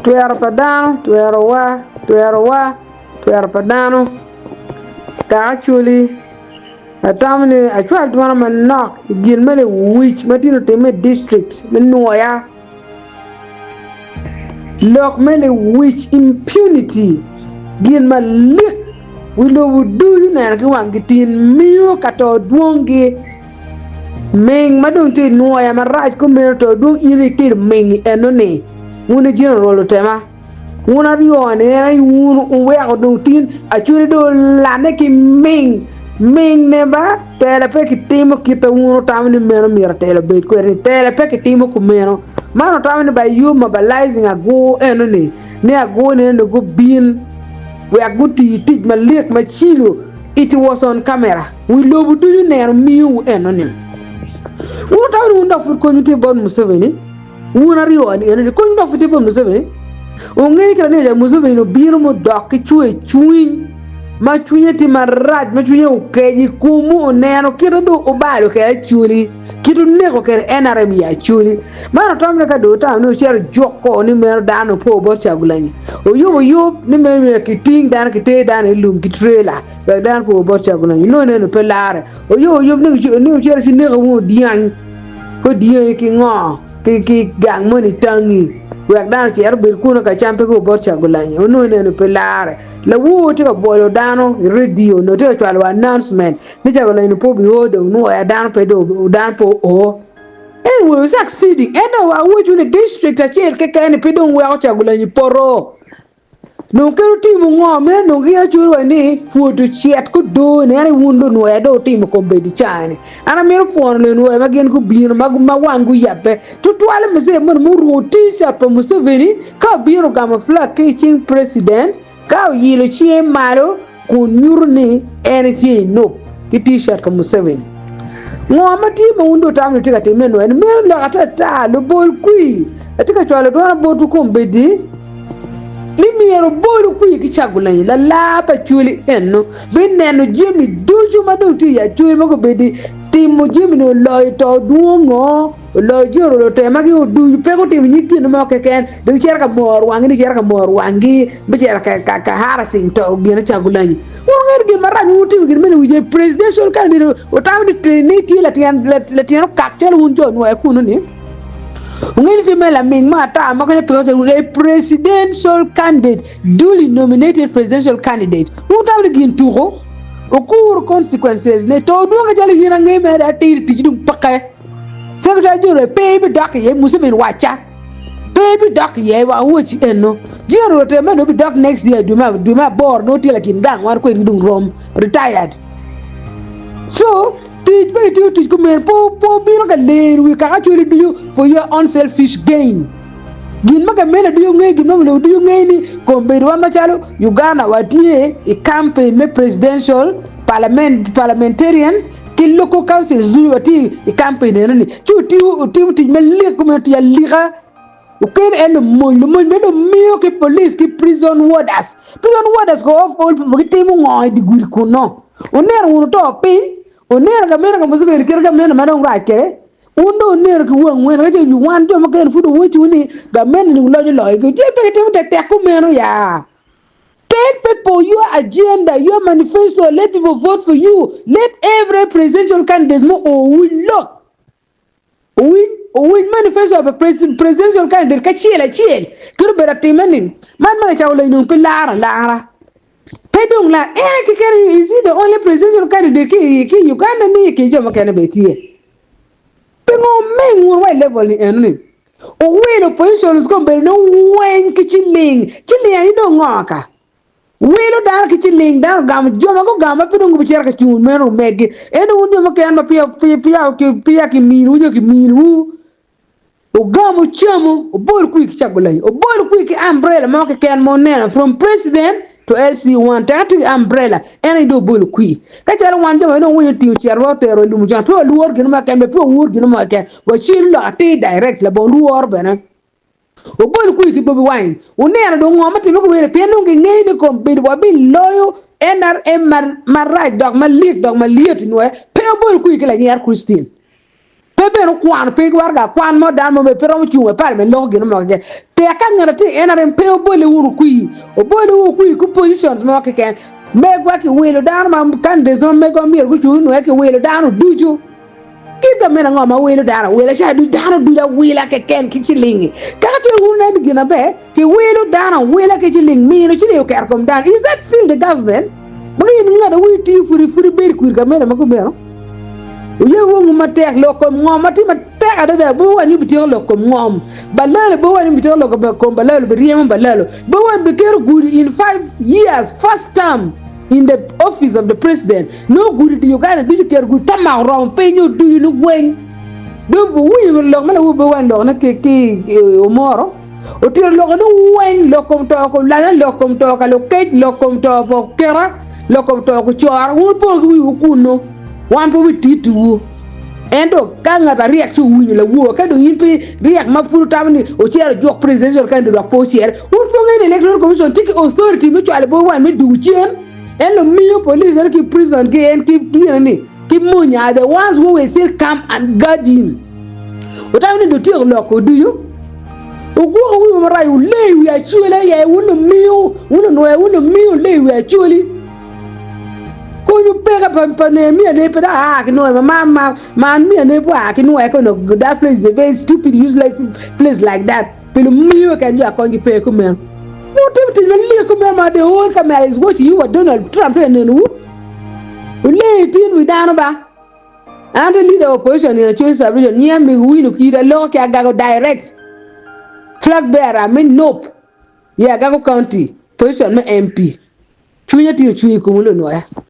Tuero padano, tuero padano. Ka Acholi atamni achwal tuana manok gin mele wich matino teme district menuoya lock mele wich impunity gin malik wilo wudu na ki wangitin miyo kato duongi meng madung ti nuoya maraj ko mero to duong ini kir meng enone wune gin rolo tema wuna rione ay wun weko dong tin Acholi do lane ki meng neba tele pe ki timo kita wunu tamni meno mira tele bet ko ni tele pe ki timo ku meno mano tamni by you mobilizing a go enoni ne a go ne no go bin we are good to teach my lake my chilo it was on camera we love do you near me enoni wunu tamni wunda fu ko nyute bon Museveni wuna rioni enoni ko ndo fu te bon Museveni o ngai kra ne ja Museveni no bino mo dok ki chuin ma Cwinye ti maraj ma Cwinye ukeji kumu oneno kito do obalo ke Acholi kito nego ke NRM ya Acholi mana tomne ka do ta no cher joko ni mer dano po bo chagulani o yob ni mer ki ting dan ki te dan lum ki trailer be dan po bo chagulani no ne no pelare o yob ni cher chi nego mo dian ko dian ki ngo ki gang money tangi wek dan cher bil kuno ka champe ko bo chagulani o no ne no pelare la wuti ka boyo dano radio no te chwalo announcement ni chagola ni po bi odo no ya dan pe do dan po o and we succeeding and wa wuju ni district achel ke kan pe do wa chagola ni poro no kero timu ngome no gi achuru ni futu chiet ku do ne ari wundo no ya do timu ko bedi chani ana mero fon le no ma gen ku bino ma wangu yabe to twale mse mon mu roti sa pa Museveni ka bino gama flag kitchen president ka yilo chie malo kun nyurni energy no ki t-shirt ka Museveni ngoma ti mo undo tamno tika temeno en men la ta lo bol kui atika chwalo do na botu ko mbedi limiero bol kui ki chagulani la pa Chuli enno beneno jemi doju madoti ya Chuli mako bedi timo jemi no loy to duongo lo joro lo tema ki du pe ko tim nyiki no ke ken de cher ka mor wangi be cher ka harassing to gena chagulani wo ngel gel marani wuti gel men wije presidential candidate o tawde ni ti la tian captain won jon wa kuno ni ngel ti mela min mata ma ko a presidential candidate duly nominated presidential candidate wo tawde gin tuho o cour consequences ne to do nga jali hina ngai me da tir ti dum pakay secretary jure baby doc ye Museveni wacha baby doc ye wa wuchi enno jiro te me no be doc next year do ma bor no ti la kin gang war ko dum rom retired so teach me to teach come po bi ka le we ka actually do you for your unselfish gain gin maga mena do you ngai gin no do you ngai ni ko be wa ma chalo Uganda watie a campaign me presidential parliamentarians ki local councils do wati a campaign ni ti me le ko ti ya liga o ken en mo me do mio ki police ki prison warders go off all mo ki temu ngoi di guri ko no o ner won to pin o ner ga mena ga mo zube ki ga mena ma do ra kere undo ner ki won wen ga ju wan do ma ken fudo wuti ni ga men ni lo go je pe te ku meno ya tell people your agenda, your manifesto, let people vote for you. Let every presidential candidate know look. Win manifesto of a presidential candidate chiel kiro bera timenin man ma chawla inung lara pedung la is he the only presidential candidate ki Uganda ni ki joma kana betie pengo men won level ni enni o we the positions come be no wen ki chiling you don't ngoka welo dar ki chiling dar gam joma ko gam pedung bi cher ka chun meno megi eno unjo ma kan ma pia ki miru jo ki miru o gamu chamo o bol ku ki chagulay o bol ku ki umbrella ma ka kan mo nena from president to LC1 that umbrella any do bol ku ka cher wan joma no woni ti cher ro tero lu mu jan to luor gin ma kan be po wor gin ma kan wa chil la ti direct la bon luor bena o bol ku ki Bobi Wine o nena do ngoma ti ko wele penu ngi ngey ni ko be wa bi loyo NRM maraj dog ma liet no pe bol ku ki la nyar Christine Pepe no kwan pe warga kwan mo dan mo be pero mo chuwe par me lo gino mo ge te ka ngara te enaren pe o bole wuru kui o bole wuru kui ku positions mo ke ken me gwa ki welo dan ma kan de zon me go mir ku chu no ke welo dan duju kita mena ngoma welo dan welo cha du dan du da wela ke ken ki chilingi ka te wuna de gina be ki welo dan wela ke chiling mi no chile o kar kom dan is that still the government mo yin ngada wi ti furi ber ku ga mena ma ko be no ye wongu matek lokom ngom mati matek ada bo wani bitio lokom ngom balalo bo wani bitio lokom balalo beriem balalo bo wani bitio good in 5 years first term in the office of the president no good the Uganda do care good tama rom pe you do you wen do bo wi lo mala bo wani lo na ke omoro o tiro lo no wen lokom to ko la lokom to ka lo ke lokom to ko kera lokom to ko chor wo po wi kuno wan po wititu endo kanga ta riak chu wini la wo ka do yimpi riak ma furu tamni o chero jok presidential candidate po cher un po ngene electoral commission tiki authority mi chwale bo wan mi du chen en lo miyo police er ki prison ki en ki ni ki munya the ones who will still come and guard him o tamni do tiyo lo ko do yo o go wi mo rayu le wi a chule ye uno miyo le wi a chuli you pega pane me ne peda no mama man me ne po no that place is a very stupid useless place like that pero me can you account you pay come no tell me come ma the whole camera is watching you what Donald Trump and no le tin we down ba and the leader opposition in a choice region near me we no kida lo ka ga direct flag bearer I mean nope yeah ga county position me MP Cwinye ti chui kumulo no ya